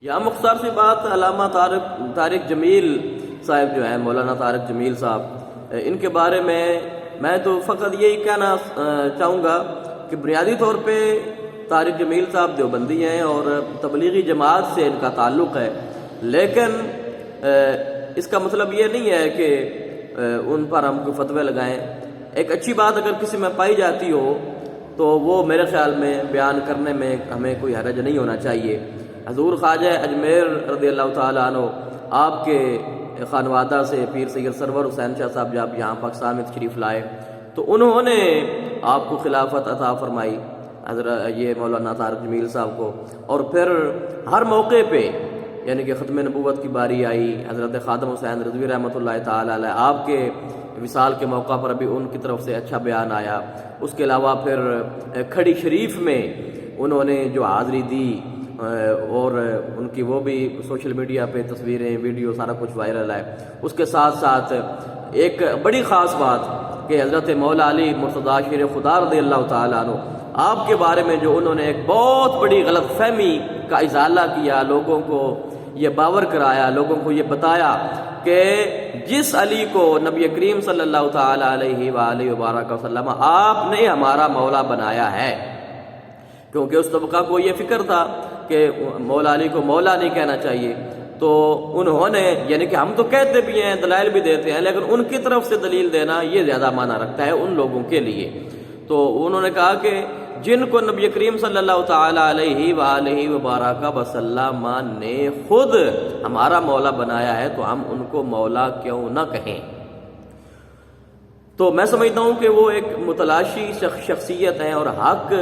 یہاں مختصر سی بات علامہ طارق جمیل صاحب جو ہیں، مولانا طارق جمیل صاحب، ان کے بارے میں تو فقط یہی کہنا چاہوں گا کہ بنیادی طور پہ طارق جمیل صاحب دیوبندی ہیں اور تبلیغی جماعت سے ان کا تعلق ہے، لیکن اس کا مطلب یہ نہیں ہے کہ ان پر ہم کوئی فتوے لگائیں۔ ایک اچھی بات اگر کسی میں پائی جاتی ہو تو وہ میرے خیال میں بیان کرنے میں ہمیں کوئی حرج نہیں ہونا چاہیے۔ حضور خواجہ اجمیر رضی اللہ تعالیٰ عنہ، آپ کے خانوادہ سے پیر سید سرور حسین شاہ صاحب جب یہاں پاکستان میں تشریف لائے تو انہوں نے آپ کو خلافت عطا فرمائی، حضرت یہ مولانا طارق جمیل صاحب کو، اور پھر ہر موقع پہ یعنی کہ ختم نبوت کی باری آئی، حضرت خادم حسین رضوی رحمۃ اللہ تعالیٰ علیہ، آپ کے وصال کے موقع پر بھی ان کی طرف سے اچھا بیان آیا۔ اس کے علاوہ پھر کھڑی شریف میں انہوں نے جو حاضری دی اور ان کی وہ بھی سوشل میڈیا پہ تصویریں، ویڈیو سارا کچھ وائرل ہے۔ اس کے ساتھ ساتھ ایک بڑی خاص بات کہ حضرت مولا علی مرتضیٰ شیر خدا رضی اللہ تعالیٰ عنہ، آپ کے بارے میں جو انہوں نے ایک بہت بڑی غلط فہمی کا ازالہ کیا، لوگوں کو یہ باور کرایا، لوگوں کو یہ بتایا کہ جس علی کو نبی کریم صلی اللہ تعالیٰ علیہ وآلہ وبارک وسلم آپ نے ہمارا مولا بنایا ہے، کیونکہ اس طبقہ کو یہ فکر تھا کہ مولا علی کو مولا نہیں کہنا چاہیے، تو انہوں نے یعنی کہ ہم تو کہتے بھی ہیں، دلائل بھی دیتے ہیں، لیکن ان کی طرف سے دلیل دینا یہ زیادہ معنی رکھتا ہے ان لوگوں کے لیے۔ تو انہوں نے کہا کہ جن کو نبی کریم صلی اللہ تعالیٰ علیہ وآلہ وبارک وسلم نے خود ہمارا مولا بنایا ہے تو ہم ان کو مولا کیوں نہ کہیں۔ تو میں سمجھتا ہوں کہ وہ ایک متلاشی شخصیت ہیں اور حق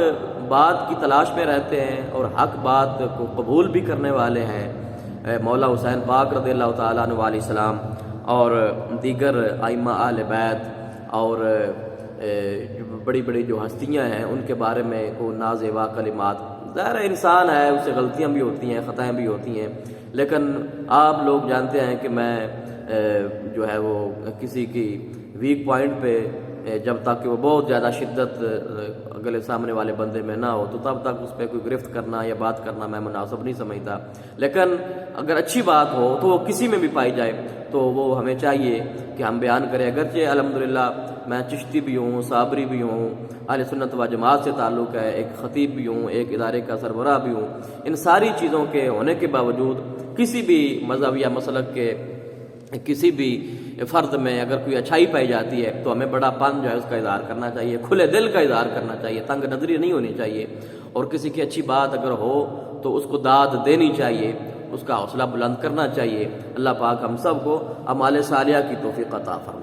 بات کی تلاش میں رہتے ہیں اور حق بات کو قبول بھی کرنے والے ہیں۔ مولا حسین پاک رضی اللہ تعالیٰ عنہ علیہ السلام اور دیگر ائمہ اہل بیت اور بڑی بڑی جو ہستیاں ہیں ان کے بارے میں کو نازیبا کلمات، ظاہر انسان ہے، اس سے غلطیاں بھی ہوتی ہیں، خطائیں بھی ہوتی ہیں، لیکن آپ لوگ جانتے ہیں کہ میں جو ہے وہ کسی کی ویک پوائنٹ پہ جب تک کہ وہ بہت زیادہ شدت اگلے سامنے والے بندے میں نہ ہو تو تب تک اس پہ کوئی گرفت کرنا یا بات کرنا میں مناسب نہیں سمجھتا، لیکن اگر اچھی بات ہو تو وہ کسی میں بھی پائی جائے تو وہ ہمیں چاہیے کہ ہم بیان کریں۔ اگرچہ الحمدللہ میں چشتی بھی ہوں، صابری بھی ہوں، اہل سنت و جماعت سے تعلق ہے، ایک خطیب بھی ہوں، ایک ادارے کا سربراہ بھی ہوں، ان ساری چیزوں کے ہونے کے باوجود کسی بھی مذہب یا مسلک کے کسی بھی فرد میں اگر کوئی اچھائی پائی جاتی ہے تو ہمیں بڑا پن جو ہے اس کا اظہار کرنا چاہیے، کھلے دل کا اظہار کرنا چاہیے، تنگ نظری نہیں ہونی چاہیے، اور کسی کی اچھی بات اگر ہو تو اس کو داد دینی چاہیے، اس کا حوصلہ بلند کرنا چاہیے۔ اللہ پاک ہم سب کو اعمال صالحہ کی توفیق عطا فرمائے۔